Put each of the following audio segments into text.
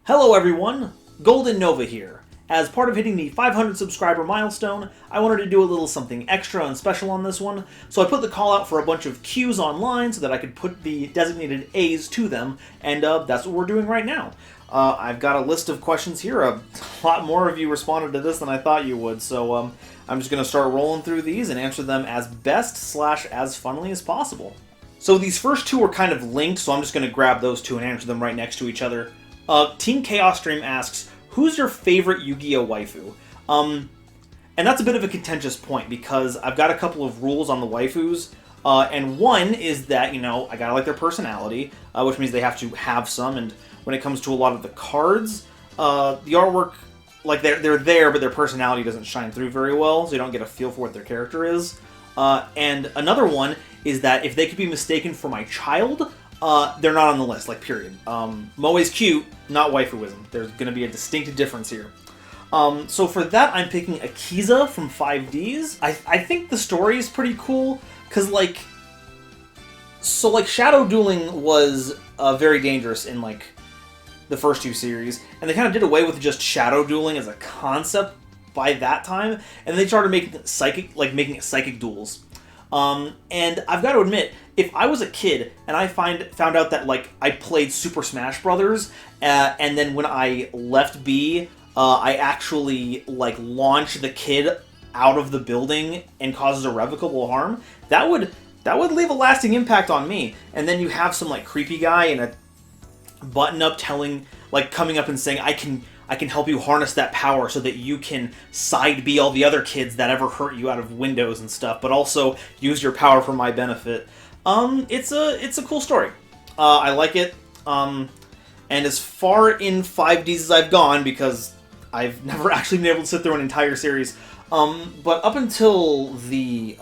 Hello everyone, Golden Nova here. As part of hitting the 500 subscriber milestone, I wanted to do a little something extra and special on this one, so I put the call out for a bunch of Qs online so that I could put the designated As to them, and that's what we're doing right now. I've got a list of questions here. A lot more of you responded to this than I thought you would, so I'm just going to start rolling through these and answer them as best/as funnily as possible. So these first two are kind of linked, so I'm just going to grab those two and answer them right next to each other. Team Chaos Stream asks, who's your favorite Yu-Gi-Oh waifu? And that's a bit of a contentious point because I've got a couple of rules on the waifus, and one is that, you know, I gotta like their personality, which means they have to have some, and when it comes to a lot of the cards, the artwork, like, they're there, but their personality doesn't shine through very well, so you don't get a feel for what their character is. And another one is that if they could be mistaken for my child, they're not on the list, like, period. Moe's cute, not waifuism. There's going to be a distinct difference here. So for that, I'm picking Akiza from 5Ds. I think the story is pretty cool, because, like... So, like, shadow dueling was very dangerous in, like, the first two series, and they kind of did away with just shadow dueling as a concept by that time, and they started making it psychic duels. And I've got to admit, if I was a kid and I found out that, like, I played Super Smash Brothers, and then when I left B, I actually, like, launched the kid out of the building and causes irrevocable harm, that would leave a lasting impact on me. And then you have some, like, creepy guy in a button-up coming up and saying, I can help you harness that power so that you can side B all the other kids that ever hurt you out of windows and stuff, but also use your power for my benefit. It's a cool story. I like it. And as far in 5Ds as I've gone, because I've never actually been able to sit through an entire series, but up until the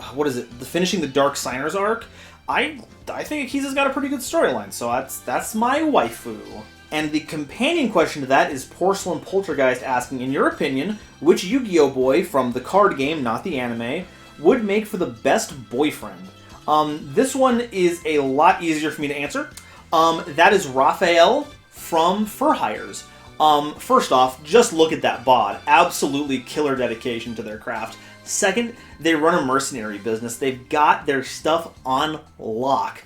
finishing the Dark Signers arc, I think Akiza's got a pretty good storyline, so that's my waifu. And the companion question to that is Porcelain Poltergeist asking, in your opinion, which Yu-Gi-Oh boy from the card game, not the anime, would make for the best boyfriend? This one is a lot easier for me to answer. That is Raphael from Fur Hires. First off, just look at that bod. Absolutely killer dedication to their craft. Second, they run a mercenary business. They've got their stuff on lock.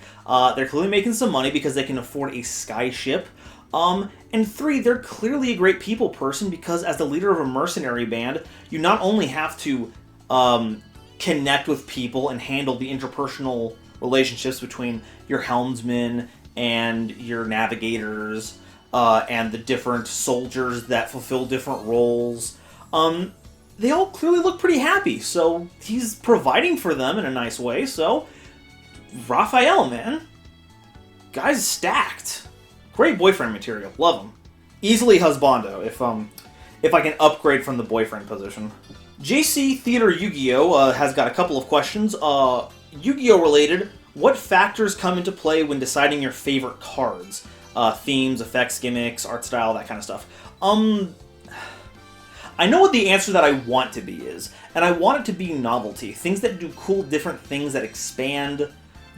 They're clearly making some money because they can afford a sky ship. And three, they're clearly a great people person because as the leader of a mercenary band, you not only have to connect with people and handle the interpersonal relationships between your helmsmen and your navigators, and the different soldiers that fulfill different roles. They all clearly look pretty happy, so he's providing for them in a nice way, so Raphael, man. Guy's stacked. Great boyfriend material. Love him. Easily husbando, if I can upgrade from the boyfriend position. JC Theater Yu-Gi-Oh! Has got a couple of questions. Yu-Gi-Oh! Related, what factors come into play when deciding your favorite cards? Themes, effects, gimmicks, art style, that kind of stuff. I know what the answer that I want to be is, and I want it to be novelty. Things that do cool, different things that expand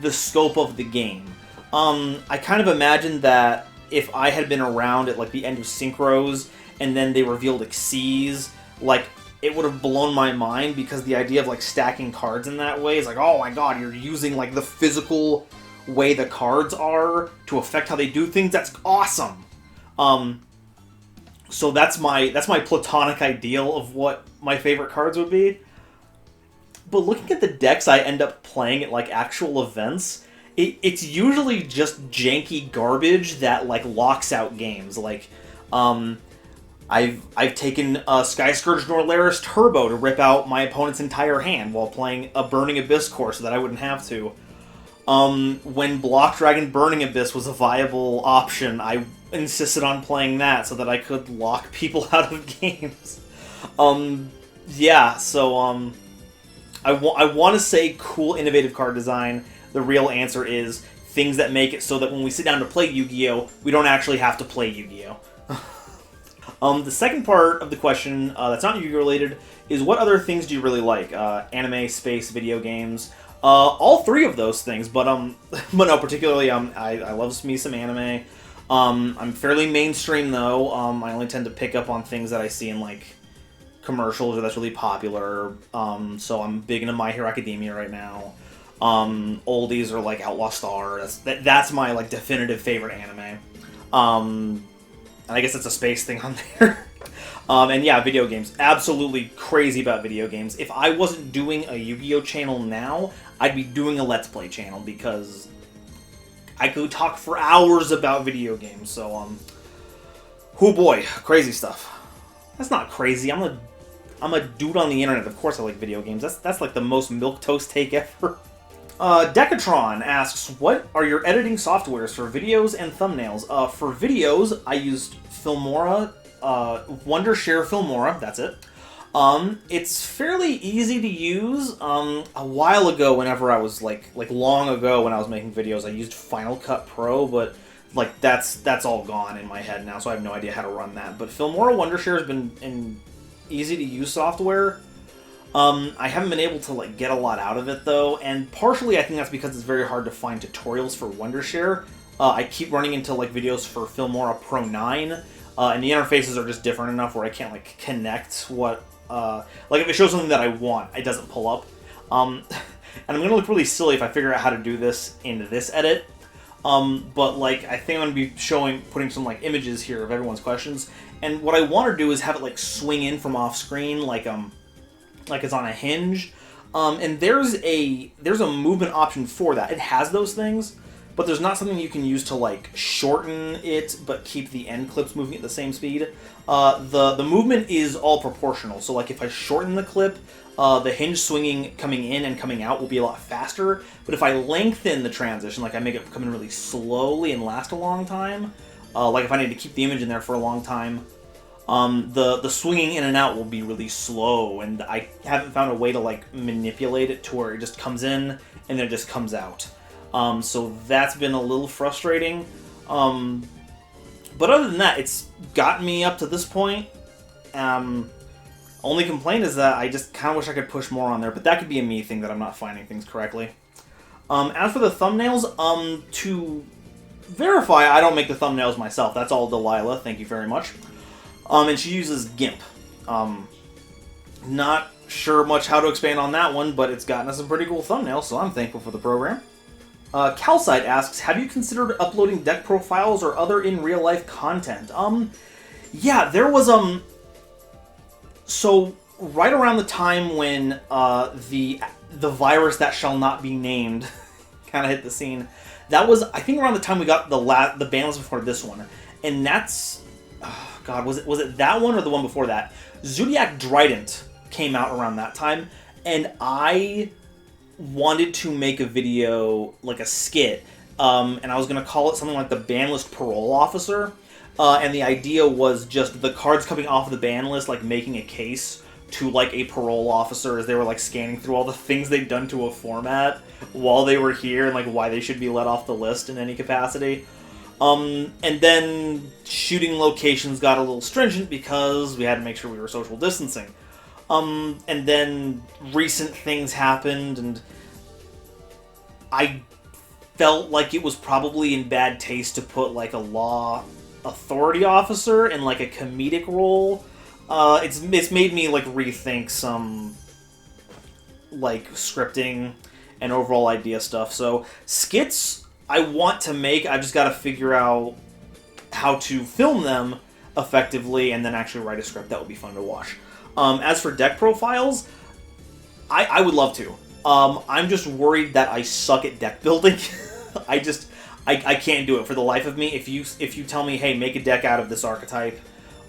the scope of the game. I kind of imagined that if I had been around at, like, the end of Synchros, and then they revealed Xyz, like, it would have blown my mind, because the idea of, like, stacking cards in that way is like, oh my god, you're using, like, the physical way the cards are to affect how they do things. That's awesome! So that's my platonic ideal of what my favorite cards would be. But looking at the decks I end up playing at, like, actual events, it's usually just janky garbage that, like, locks out games. Like, I've taken Sky Scourge Norlaris Turbo to rip out my opponent's entire hand while playing a Burning Abyss core so that I wouldn't have to. When Block Dragon Burning Abyss was a viable option, I insisted on playing that so that I could lock people out of games. Yeah, so, I want to say cool, innovative card design. The real answer is things that make it so that when we sit down to play Yu-Gi-Oh, we don't actually have to play Yu-Gi-Oh. The second part of the question, that's not Yu-Gi-Oh related, is what other things do you really like? Anime, space, video games. All three of those things, but no, particularly, I love me some anime. I'm fairly mainstream though. I only tend to pick up on things that I see in like commercials or that's really popular. So I'm big into My Hero Academia right now. Oldies are like Outlaw Star. That's my like definitive favorite anime. And I guess it's a space thing on there. And yeah, video games. Absolutely crazy about video games. If I wasn't doing a Yu-Gi-Oh channel now, I'd be doing a Let's Play channel because I could talk for hours about video games. So, oh boy, crazy stuff. That's not crazy. I'm a dude on the internet. Of course I like video games. That's like the most milquetoast take ever. Decatron asks, what are your editing softwares for videos and thumbnails? For videos, I used Filmora, Wondershare Filmora, that's it. It's fairly easy to use. A while ago, whenever I was like long ago when I was making videos, I used Final Cut Pro, but like that's all gone in my head now, so I have no idea how to run that. But Filmora Wondershare has been an easy to use software. I haven't been able to like get a lot out of it though, and partially I think that's because it's very hard to find tutorials for Wondershare. I keep running into like videos for Filmora Pro 9, and the interfaces are just different enough where I can't like connect what like if it shows something that I want, it doesn't pull up. And I'm gonna look really silly if I figure out how to do this in this edit. But like I think I'm gonna be putting some like images here of everyone's questions, and what I want to do is have it like swing in from off screen, like it's on a hinge. And there's a movement option for that. It has those things, but there's not something you can use to like shorten it but keep the end clips moving at the same speed. The movement is all proportional, so like if I shorten the clip, the hinge swinging coming in and coming out will be a lot faster, but if I lengthen the transition, like I make it come in really slowly and last a long time, like if I need to keep the image in there for a long time, the swinging in and out will be really slow, and I haven't found a way to like manipulate it to where it just comes in and then it just comes out. So that's been a little frustrating. But other than that, it's gotten me up to this point. Only complaint is that I just kind of wish I could push more on there, but that could be a me thing that I'm not finding things correctly. As for the thumbnails, to verify, I don't make the thumbnails myself. That's all Delilah. Thank you very much. And she uses GIMP. Not sure much how to expand on that one, but it's gotten us some pretty cool thumbnails, so I'm thankful for the program. Calcite asks, have you considered uploading deck profiles or other in real life content? Yeah, there was, so right around the time when, the virus that shall not be named kind of hit the scene, that was, I think around the time we got the ban list before this one, and that's, oh God, was it that one or the one before that? Zodiac Trident came out around that time, and I wanted to make a video, like a skit, and I was going to call it something like the ban list parole officer, and the idea was just the cards coming off of the ban list, like making a case to like a parole officer as they were like scanning through all the things they'd done to a format while they were here and like why they should be let off the list in any capacity. And then shooting locations got a little stringent because we had to make sure we were social distancing. And then recent things happened, and I felt like it was probably in bad taste to put like a law authority officer in like a comedic role. It's made me like rethink some like scripting and overall idea stuff. So skits I want to make, I've just got to figure out how to film them effectively and then actually write a script that would be fun to watch. As for deck profiles, I would love to. I'm just worried that I suck at deck building. I can't do it for the life of me. If you tell me, hey, make a deck out of this archetype,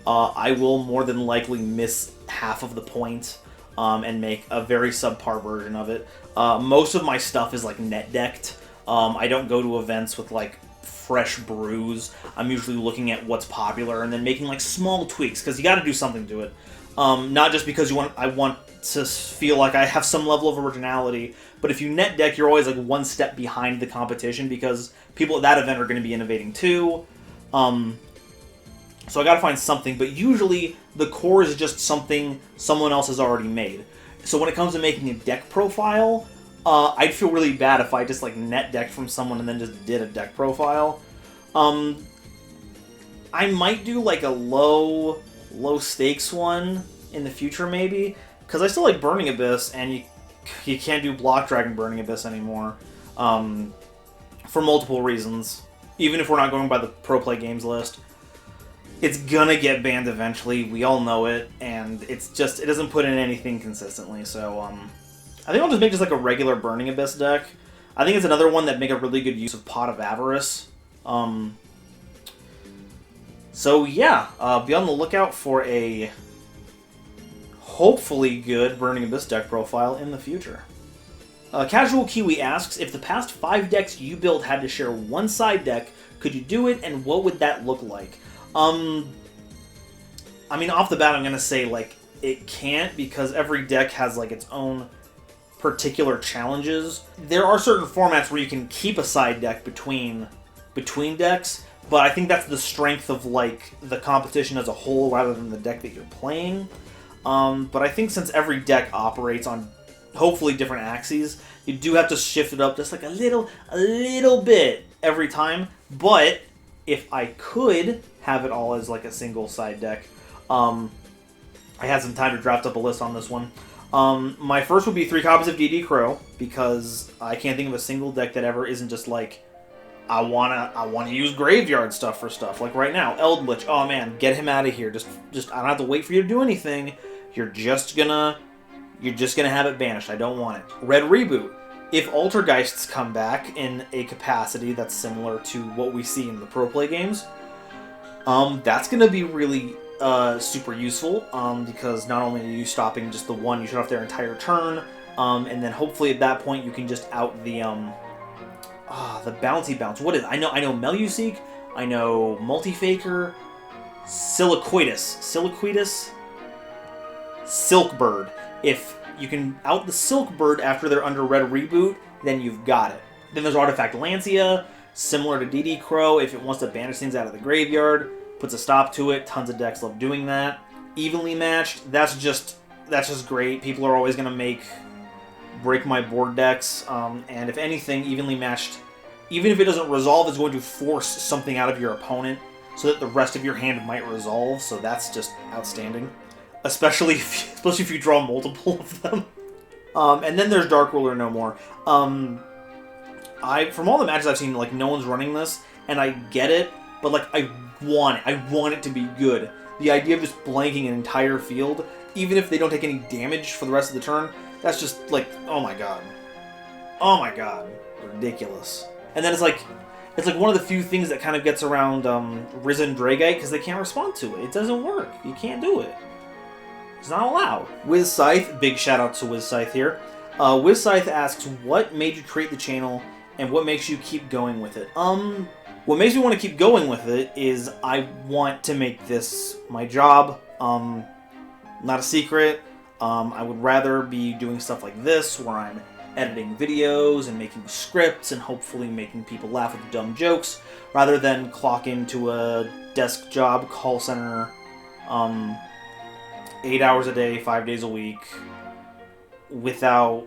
I will more than likely miss half of the point and make a very subpar version of it. Most of my stuff is like net decked. I don't go to events with like fresh brews. I'm usually looking at what's popular and then making like small tweaks because you got to do something to it. Not just because I want to feel like I have some level of originality, but if you net deck, you're always like one step behind the competition because people at that event are going to be innovating too. So I got to find something, but usually the core is just something someone else has already made. So when it comes to making a deck profile, I'd feel really bad if I just like net decked from someone and then just did a deck profile. I might do like a low stakes one in the future, maybe, because I still like Burning Abyss, and you can't do Block Dragon Burning Abyss anymore, for multiple reasons. Even if we're not going by the Pro Play Games list, it's gonna get banned eventually. We all know it, and it doesn't put in anything consistently. So I think I'll just make just like a regular Burning Abyss deck. I think it's another one that make a really good use of Pot of Avarice. So yeah, be on the lookout for a hopefully good Burning Abyss deck profile in the future. Casual Kiwi asks, if the past 5 decks you built had to share one side deck, could you do it, and what would that look like? I mean, off the bat, I'm going to say, like, it can't, because every deck has, like, its own particular challenges. There are certain formats where you can keep a side deck between decks, but I think that's the strength of, like, the competition as a whole rather than the deck that you're playing. But I think since every deck operates on hopefully different axes, you do have to shift it up just like a little bit every time. But if I could have it all as like a single side deck, I had some time to draft up a list on this one. My first would be 3 copies of DD Crow, because I can't think of a single deck that ever isn't just like, I wanna use graveyard stuff for stuff. Like right now, Eldritch. Oh man, get him out of here. Just I don't have to wait for you to do anything. You're just gonna have it banished. I don't want it. Red Reboot. If Altergeists come back in a capacity that's similar to what we see in the Pro Play games, that's gonna be really super useful. Because not only are you stopping just the one, you shut off their entire turn, and then hopefully at that point you can just out the bouncy bounce. What is it? I know Meluseek, I know Multifaker, Siliquitus, Silkbird. If you can out the Silkbird after they're under Red Reboot, then you've got it. Then there's Artifact Lancia, similar to DD Crow. If it wants to banish things out of the graveyard, puts a stop to it. Tons of decks love doing that. Evenly Matched, that's just great. People are always going to break my board decks, and if anything, Evenly Matched, even if it doesn't resolve, is going to force something out of your opponent so that the rest of your hand might resolve, so that's just outstanding. Especially if you draw multiple of them. And then there's Dark Ruler No More. From all the matches I've seen, like, no one's running this, and I get it, but like I want it to be good. The idea of just blanking an entire field, even if they don't take any damage for the rest of the turn, that's just like, oh my god, ridiculous. And then it's like one of the few things that kind of gets around Risen Dragite, because they can't respond to it. It doesn't work. You can't do it. It's not allowed. Wiz Scythe, big shout out to Wiz Scythe here. Wiz Scythe asks, what made you create the channel, and what makes you keep going with it? What makes me want to keep going with it is I want to make this my job. Not a secret. I would rather be doing stuff like this, where I'm editing videos and making scripts and hopefully making people laugh at the dumb jokes, rather than clock into a desk job, call center, 8 hours a day, 5 days a week, without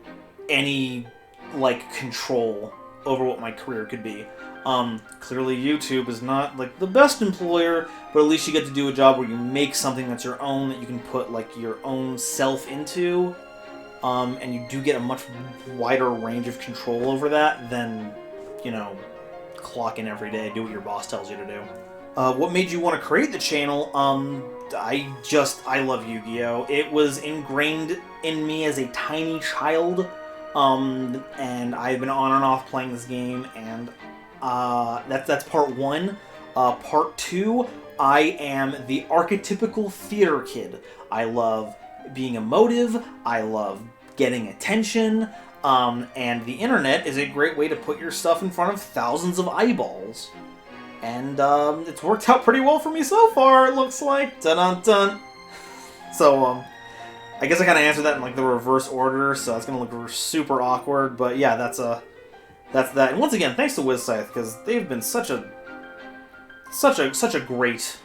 any, like, control over what my career could be. Clearly YouTube is not, like, the best employer, but at least you get to do a job where you make something that's your own, that you can put, like, your own self into, and you do get a much wider range of control over that than, you know, clock in every day, do what your boss tells you to do. What made you want to create the channel? I love Yu-Gi-Oh! It was ingrained in me as a tiny child, and I've been on and off playing this game, and that's part 1. Part 2, I am the archetypical theater kid. I love being emotive, I love getting attention, and the internet is a great way to put your stuff in front of thousands of eyeballs. And it's worked out pretty well for me so far, it looks like. Dun-dun-dun. So, I guess I kind of answered that in like the reverse order, so it's going to look super awkward. But yeah, that's that. And once again, thanks to Wiz Scythe, because they've been such a great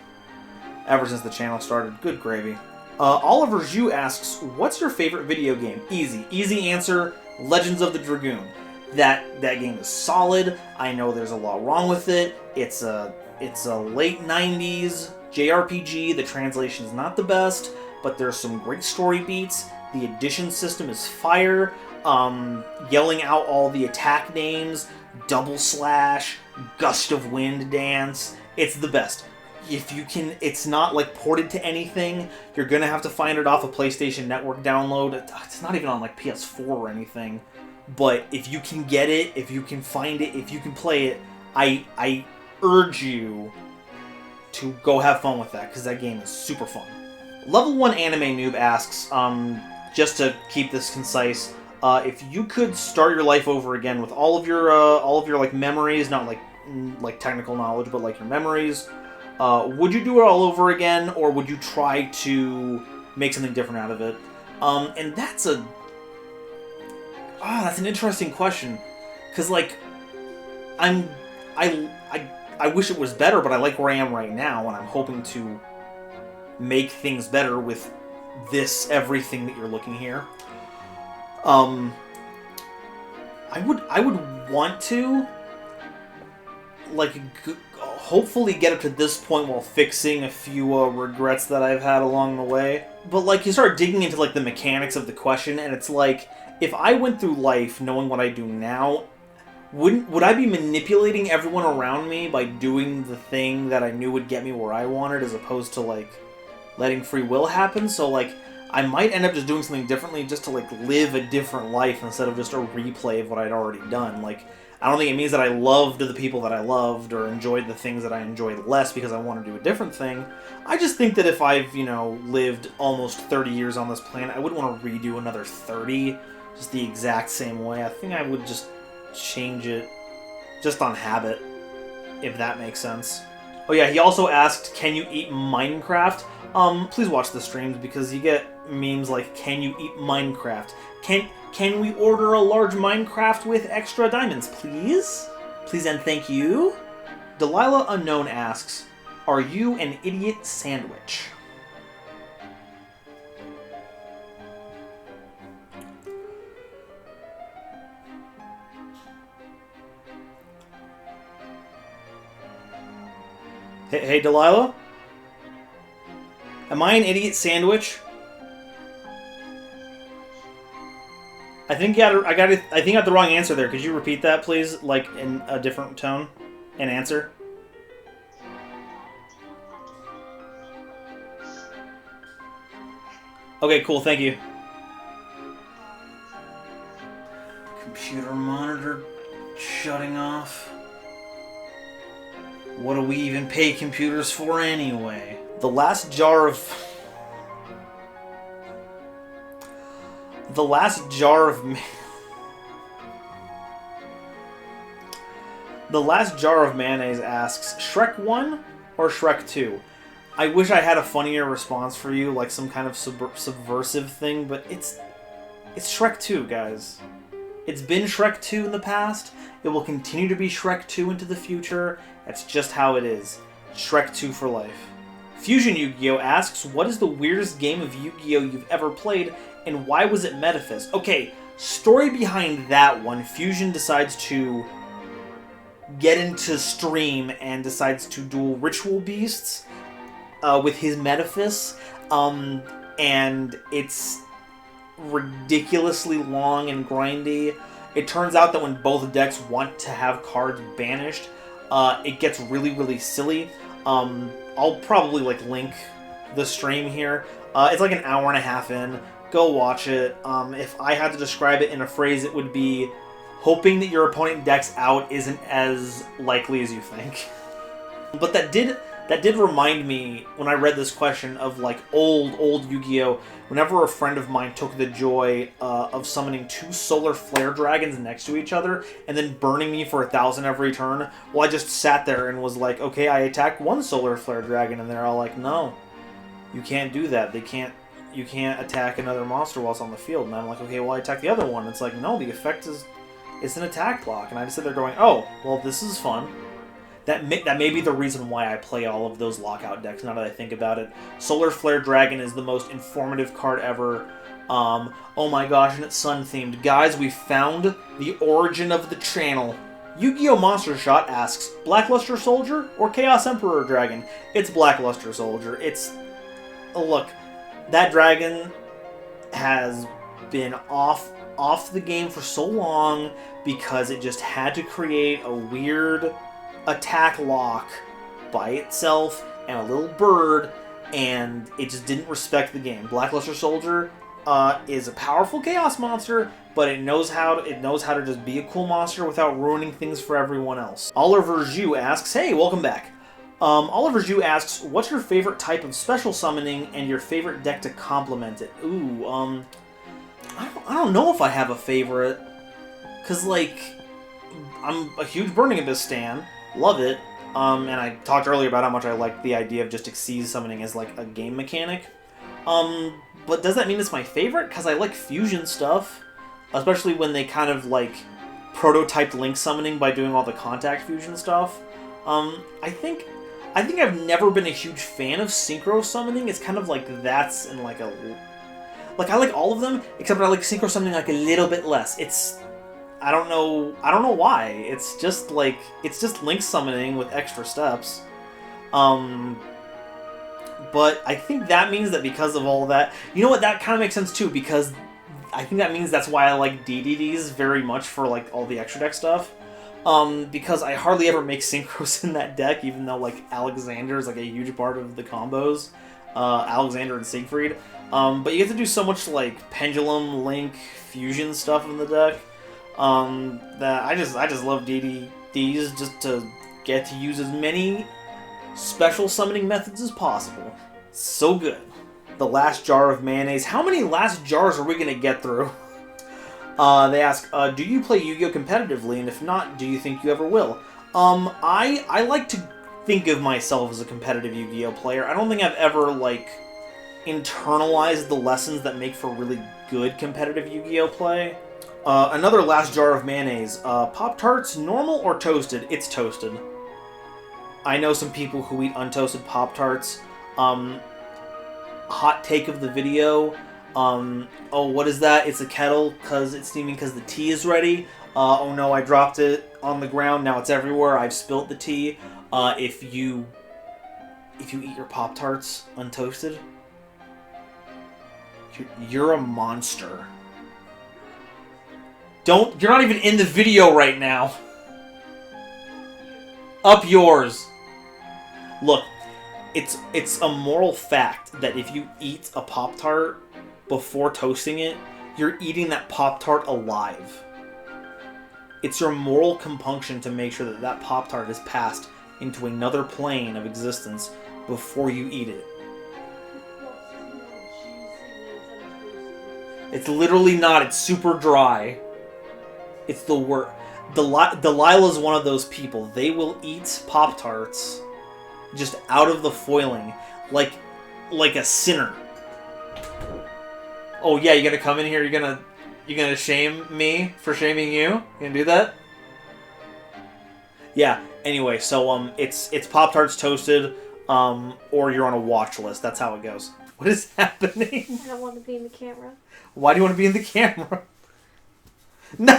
ever since the channel started. Good gravy. Oliver Zhu asks, what's your favorite video game? Easy answer, Legends of the Dragoon. That game is solid. I know there's a lot wrong with it. It's a It's a late 90s JRPG. The translation is not the best, but there's some great story beats. The addition system is fire. Yelling out all the attack names, double slash, gust of wind dance. It's the best. If you can, it's not like ported to anything. You're gonna have to find it off a PlayStation Network download. It's not even on like PS4 or anything. But if you can get it, if you can find it, if you can play it, I urge you to go have fun with that, because that game is super fun. Level 1 Anime Noob asks, just to keep this concise, if you could start your life over again with all of your like memories, not like technical knowledge, but like your memories, would you do it all over again, or would you try to make something different out of it? And that's an interesting question, because like I wish it was better, but I like where I am right now, and I'm hoping to make things better with everything that you're looking here. I would want to, like, hopefully get up to this point while fixing a few regrets that I've had along the way. But, like, you start digging into, like, the mechanics of the question, and it's like, if I went through life knowing what I do now, would I be manipulating everyone around me by doing the thing that I knew would get me where I wanted, as opposed to, like, letting free will happen? So, like, I might end up just doing something differently just to, like, live a different life instead of just a replay of what I'd already done. Like, I don't think it means that I loved the people that I loved or enjoyed the things that I enjoyed less because I want to do a different thing. I just think that if I've, lived almost 30 years on this planet, I wouldn't want to redo another 30 just the exact same way. I think I would just change it just on habit, if that makes sense. Oh yeah, he also asked, can you eat Minecraft? Please watch the streams, because you get memes like, can you eat Minecraft? Can we order a large Minecraft with extra diamonds, please? Please and thank you. DelilahUnknown asks, are you an idiot sandwich? Hey, Delilah? Am I an idiot sandwich? I think I got the wrong answer there. Could you repeat that, please, like in a different tone and answer? Okay, cool. Thank you. Computer monitor shutting off. What do we even pay computers for anyway? The last jar of mayonnaise asks, Shrek 1 or Shrek 2? I wish I had a funnier response for you, like some kind of subversive thing, but it's Shrek 2, guys. It's been Shrek 2 in the past. It will continue to be Shrek 2 into the future. That's just how it is. Shrek 2 for life. Fusion Yu-Gi-Oh! Asks, what is the weirdest game of Yu-Gi-Oh! You've ever played, and why was it Metaphys? Okay, story behind that one. Fusion decides to get into stream and decides to duel Ritual Beasts with his Metaphys, and it's ridiculously long and grindy. It turns out that when both decks want to have cards banished, it gets really, really silly. I'll probably link the stream here. It's like an hour and a half in. Go watch it. If I had to describe it in a phrase, it would be hoping that your opponent decks out isn't as likely as you think. But that did remind me, when I read this question, of old Yu-Gi-Oh! Whenever a friend of mine took the joy of summoning 2 solar flare dragons next to each other and then burning me for 1,000 every turn, well, I just sat there and was like, okay, I attacked 1 solar flare dragon, and they're all like, no, you can't do that. You can't attack another monster while it's on the field. And I'm like, okay, well, I attack the other one. It's like, no, the effect is, it's an attack block. And I just sit there going, oh, well, this is fun. That may be the reason why I play all of those lockout decks, now that I think about it. Solar Flare Dragon is the most informative card ever. Oh my gosh, and it's sun-themed. Guys, we found the origin of the channel. Yu-Gi-Oh! Monster Shot asks, Blackluster Soldier or Chaos Emperor Dragon? It's Blackluster Soldier. It's... Look, that dragon has been off the game for so long because it just had to create a weird attack lock by itself and a little bird, and it just didn't respect the game. Blackluster Soldier is a powerful chaos monster, but it knows how to just be a cool monster without ruining things for everyone else. Oliver Zhu asks, hey, welcome back. Oliver Zhu asks, what's your favorite type of special summoning and your favorite deck to complement it? Ooh, I don't know if I have a favorite, because, like, I'm a huge Burning Abyss stan, love it, and I talked earlier about how much I like the idea of just Xyz summoning as, like, a game mechanic. But does that mean it's my favorite? Because I like fusion stuff, especially when they kind of, like, prototyped Link summoning by doing all the contact fusion stuff. I think I've never been a huge fan of synchro summoning. It's kind of like that's in like a... Like, I like all of them, except I like synchro summoning like a little bit less. It's... I don't know why. It's just like... It's just Link summoning with extra steps. But I think that means that because of all that... You know what? That kind of makes sense too, because I think that means that's why I like DDDs very much for like all the extra deck stuff. Because I hardly ever make synchros in that deck, even though, like, Alexander is, like, a huge part of the combos. Alexander and Siegfried. But you get to do so much, like, Pendulum, Link, Fusion stuff in the deck, that I just love DDDs just to get to use as many special summoning methods as possible. So good. The last jar of mayonnaise. How many last jars are we gonna get through? They ask, do you play Yu-Gi-Oh! Competitively, and if not, do you think you ever will? I like to think of myself as a competitive Yu-Gi-Oh! Player. I don't think I've ever, like, internalized the lessons that make for really good competitive Yu-Gi-Oh! Play. Another last jar of mayonnaise. Pop-Tarts, normal or toasted? It's toasted. I know some people who eat untoasted Pop-Tarts. Hot take of the video... oh, what is that? It's a kettle, because it's steaming because the tea is ready. Oh no, I dropped it on the ground, now it's everywhere, I've spilt the tea. If you eat your Pop-Tarts untoasted, you're a monster. You're not even in the video right now. Up yours. Look, it's a moral fact that if you eat a Pop-Tart before toasting it, you're eating that Pop-Tart alive. It's your moral compunction to make sure that that Pop-Tart is passed into another plane of existence before you eat it. It's literally not. It's super dry. It's the worst. Delilah's one of those people. They will eat Pop-Tarts just out of the foiling, like a sinner. Oh yeah, you gonna come in here? You're gonna shame me for shaming you? You gonna do that? Yeah. Anyway, so it's Pop-Tarts toasted, or you're on a watch list. That's how it goes. What is happening? I don't want to be in the camera. Why do you want to be in the camera? No.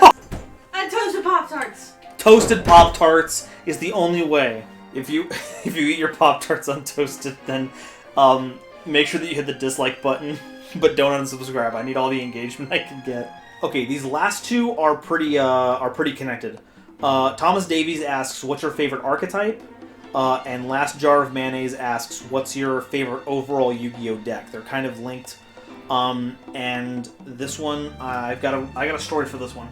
Toasted Pop-Tarts. Toasted Pop-Tarts is the only way. If you eat your Pop-Tarts untoasted, then make sure that you hit the dislike button. But don't unsubscribe. I need all the engagement I can get. Okay, these last two are pretty connected. Thomas Davies asks, "What's your favorite archetype?" And Last Jar of Mayonnaise asks, "What's your favorite overall Yu-Gi-Oh deck?" They're kind of linked. And this one, I got a story for this one,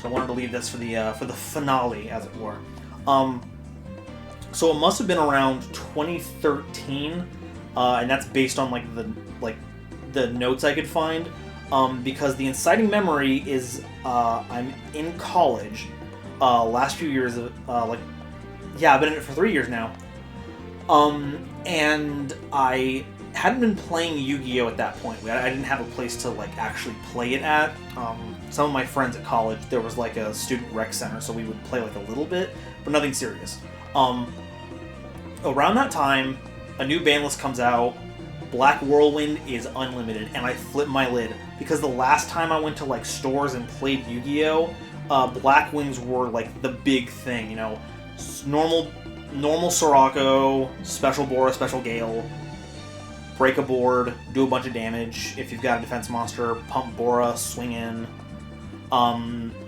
so I wanted to leave this for the finale, as it were. So it must have been around 2013, and that's based on the notes I could find, because the inciting memory is I'm in college, last few years of I've been in it for 3 years now, and I hadn't been playing Yu-Gi-Oh at that point. I didn't have a place to actually play it at. Some of my friends at college, there was a student rec center, so we would play a little bit, but nothing serious. Around that time, a new ban list comes out. Black Whirlwind is unlimited, and I flip my lid, because the last time I went to stores and played Yu-Gi-Oh, Blackwings were like the big thing, you know, normal Sirocco, special Bora, special Gale, break a board, do a bunch of damage. If you've got a defense monster, pump Bora, swing in,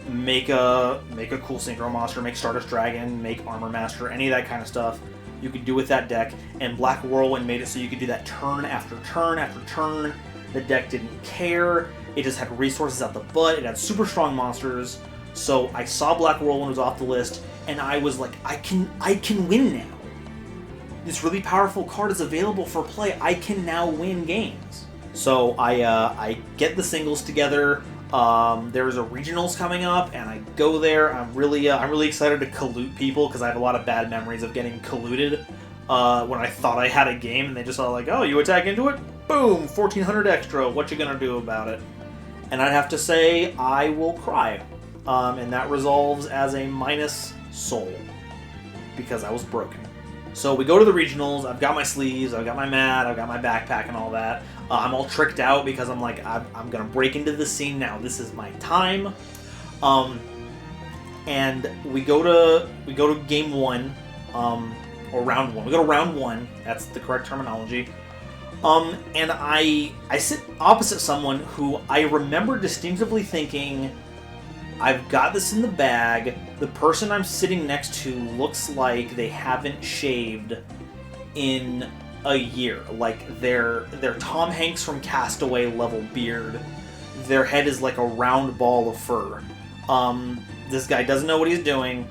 make a cool Synchro monster, make Stardust Dragon, make Armor Master, any of that kind of stuff you could do with that deck. And Black Whirlwind made it so you could do that turn after turn after turn. The deck didn't care. It just had resources out the butt. It had super strong monsters. So I saw Black Whirlwind was off the list, and I was like, I can win now. This really powerful card is available for play. I can now win games. So I get the singles together. There's a regionals coming up, and I go there. I'm really excited to collude people because I have a lot of bad memories of getting colluded when I thought I had a game, and they just all like, oh, you attack into it, boom, 1400 extra. What you gonna do about it? And I'd have to say I will cry, and that resolves as a minus soul because I was broken. So we go to the regionals. I've got my sleeves, I've got my mat, I've got my backpack and all that. I'm all tricked out because I'm like, I'm gonna break into the scene now. This is my time. And we go to game one, or round one. We go to round one. That's the correct terminology. And I sit opposite someone who I remember distinctively thinking, I've got this in the bag. The person I'm sitting next to looks like they haven't shaved in a year. Like they're Tom Hanks from Castaway level beard. Their head is like a round ball of fur. This guy doesn't know what he's doing.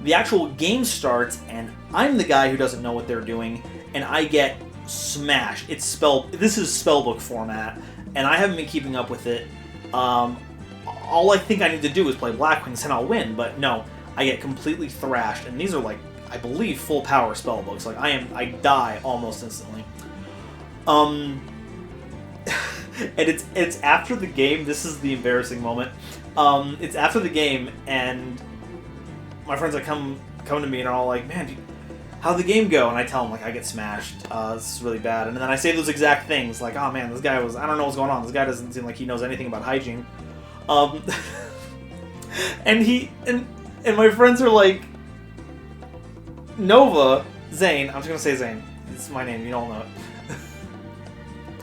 The actual game starts, and I'm the guy who doesn't know what they're doing, and I get smashed. This is spellbook format, and I haven't been keeping up with it. All I think I need to do is play Blackwings and I'll win, but no, I get completely thrashed, and these are like, I believe, full power spellbooks. Like I die almost instantly. And it's after the game. This is the embarrassing moment. It's after the game, and my friends like come to me and are all like, "Man, how'd the game go?" And I tell them like I get smashed. This is really bad. And then I say those exact things like, "Oh man, this guy was, I don't know what's going on. This guy doesn't seem like he knows anything about hygiene." And my friends are like, Nova, Zane, I'm just gonna say Zane. It's my name, you don't know it.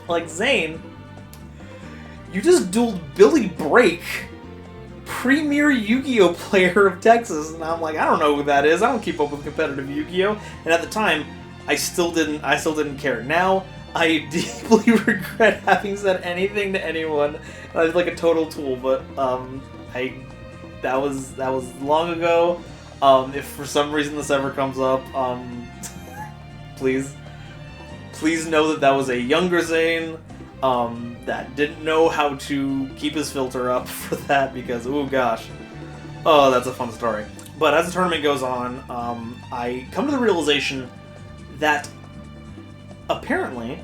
Like, Zane, you just dueled Billy Brake, premier Yu-Gi-Oh player of Texas, and I'm like, I don't know who that is. I don't keep up with competitive Yu-Gi-Oh. And at the time, I still didn't care. Now, I deeply regret having said anything to anyone. I was like a total tool, but that was long ago. If for some reason this ever comes up, please know that was a younger Zane that didn't know how to keep his filter up for that, because oh gosh, oh, that's a fun story. But as the tournament goes on, I come to the realization that apparently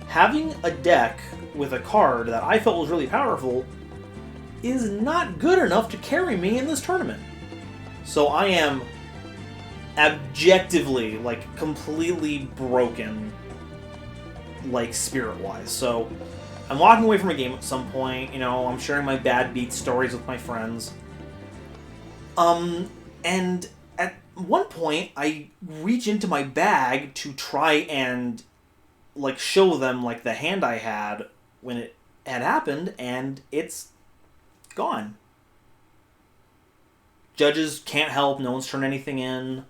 having a deck with a card that I felt was really powerful is not good enough to carry me in this tournament. So I am objectively, like, completely broken, like, spirit-wise. So I'm walking away from a game at some point, you know, I'm sharing my bad beat stories with my friends. And at one point, I reach into my bag to try and, like, show them, like, the hand I had when it had happened, and it's gone. Judges can't help. No one's turned anything in.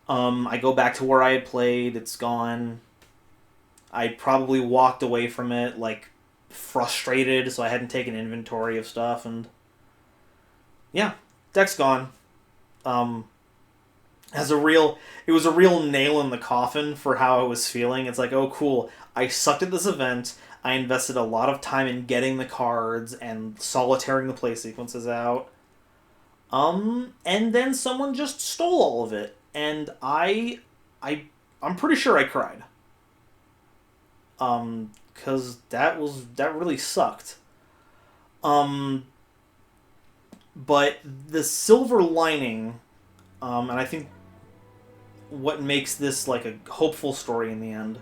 I go back to where I had played. It's gone. I probably walked away from it, like, frustrated, so I hadn't taken inventory of stuff, and yeah, deck's gone. It was a real nail in the coffin for how I was feeling. It's like, oh cool, I sucked at this event. I invested a lot of time in getting the cards and solitaring the play sequences out. And then someone just stole all of it, and I'm pretty sure I cried. 'Cause that really sucked. But the silver lining, and I think what makes this like a hopeful story in the end,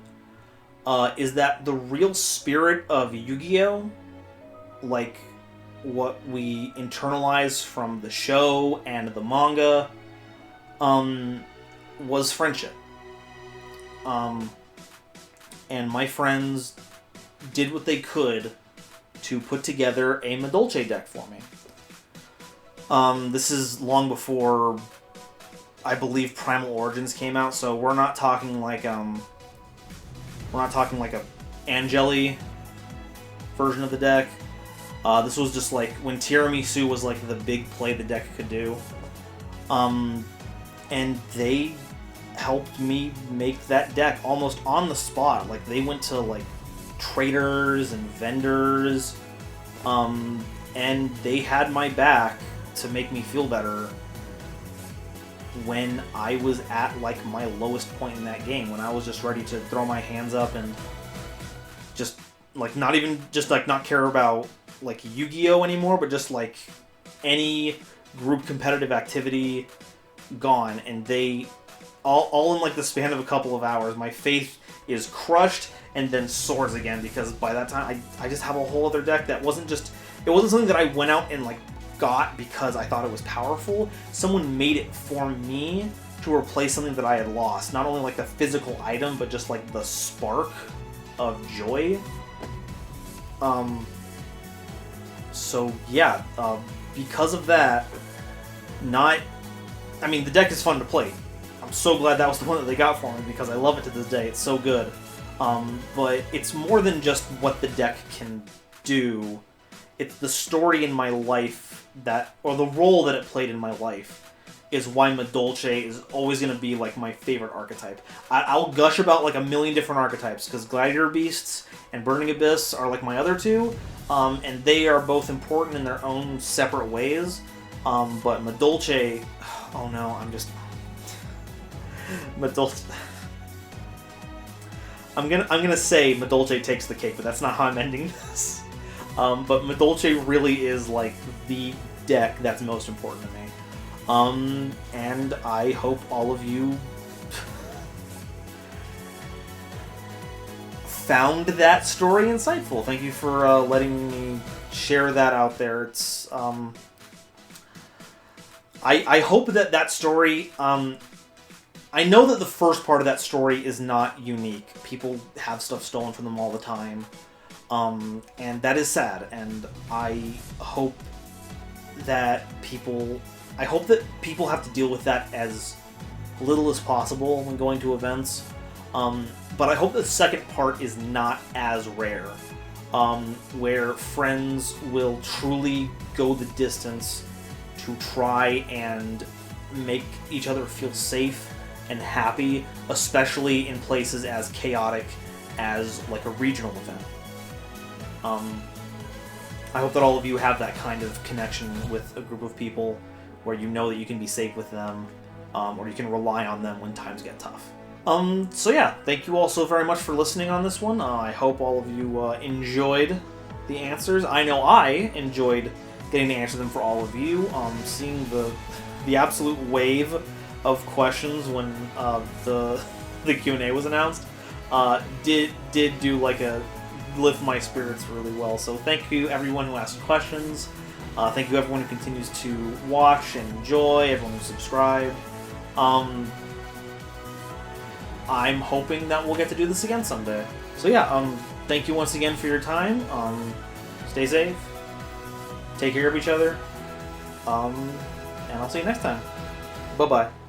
is that the real spirit of Yu-Gi-Oh, like, what we internalize from the show and the manga was friendship. And my friends did what they could to put together a Madolche deck for me. This is long before, I believe, Primal Origins came out, so we're not talking like a Angeli version of the deck. This was just like when Tiramisu was like the big play the deck could do. And they helped me make that deck almost on the spot. Like, they went to like traders and vendors, and they had my back to make me feel better when I was at like my lowest point in that game, when I was just ready to throw my hands up and just like not care about like Yu-Gi-Oh anymore, but just like any group competitive activity gone. And they all in like the span of a couple of hours, my faith is crushed and then soars again, because by that time I just have a whole other deck that wasn't something that I went out and like got because I thought it was powerful. Someone made it for me to replace something that I had lost. Not only like the physical item, but just like the spark of joy. So yeah, because of that, the deck is fun to play. I'm so glad that was the one that they got for me, because I love it to this day. It's so good. But it's more than just what the deck can do. It's the story in my life or the role that it played in my life is why Madolche is always going to be like my favorite archetype. I'll gush about like a million different archetypes, because Gladiator Beasts and Burning Abyss are like my other two, and they are both important in their own separate ways. But Madolche, oh no, Madolche. I'm gonna say Madolche takes the cake, but that's not how I'm ending this. But Madolche really is like the deck that's most important to me. And I hope all of you found that story insightful. Thank you for letting me share that out there. It's I hope that story. I know that the first part of that story is not unique. People have stuff stolen from them all the time. And that is sad, and I hope that people have to deal with that as little as possible when going to events. But I hope the second part is not as rare, where friends will truly go the distance to try and make each other feel safe and happy, especially in places as chaotic as like a regional event. I hope that all of you have that kind of connection with a group of people where you know that you can be safe with them, or you can rely on them when times get tough. So yeah, thank you all so very much for listening on this one. I hope all of you enjoyed the answers. I know I enjoyed getting to answer them for all of you. Seeing the absolute wave of questions when the Q&A was announced did do like a lift my spirits really well. So thank you everyone who asked questions. Thank you everyone who continues to watch and enjoy, everyone who subscribed. I'm hoping that we'll get to do this again someday. So yeah, thank you once again for your time. Stay safe. Take care of each other. And I'll see you next time. Bye-bye.